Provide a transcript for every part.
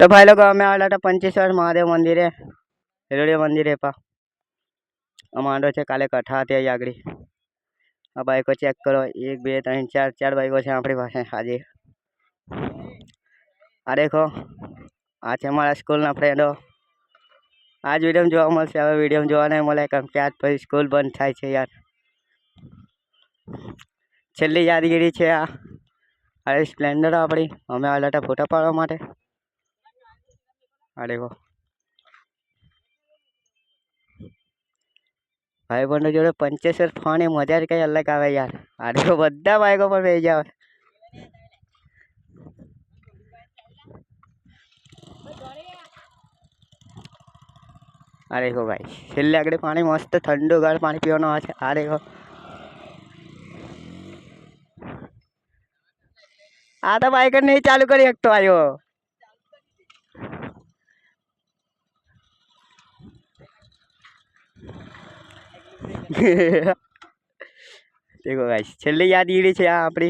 तो भाई लोग हमें आला था 25 महादेव मंदिर है हेलोड़िया मंदिर है पा अमांडो है काले कथा थी आगड़ी आ बाइको चेक करो 1 2 3 4 4 बाइको है अपनी पास आज आ देखो आज हमारा स्कूल ना फ्रेंडो आज वीडियो में जो मळशे हवे वीडियो में जोवा नहीं मळे केम के आज पछी स्कूल बंद थाय छे यार छेल्ली यादगिरी छे आ अरे स्प्लेन्डर अपनी अमे आला था फोटा पाड़वा माटे आ देखो भाई बंधु जोड़े 75 फणी मजा ज कई अलग आवे यार आ देखो बधा बाइको पर बेही जावे आ देखो भाई छेल्ले आगळे पानी मस्त ठंडुगार पानी पीवानो आ छे आ देखो आ तो बाइक नहीं चालू करी एक तो आयो देखो गाइस छेल्ली यादगिरी छे आ आपणी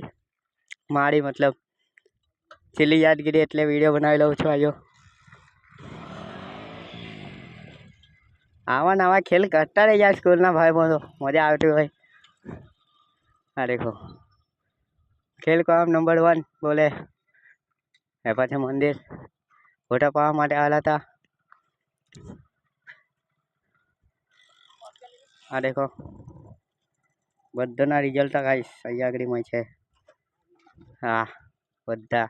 मारी मतलब छेल्ली यादगिरी एटले वीडियो बनावी लઉં છું आयो आवा नवा खेल करता रहे यार स्कूल ना भाई बंधो मजा आवती होय आ देखो खेल काम नंबर 1 बोले ए पाछे मंदिर फोटा पावा माटे आला था आ देखो बधाना रिजल्ट गाइस अहीं आगळी मळशे हाँ बधा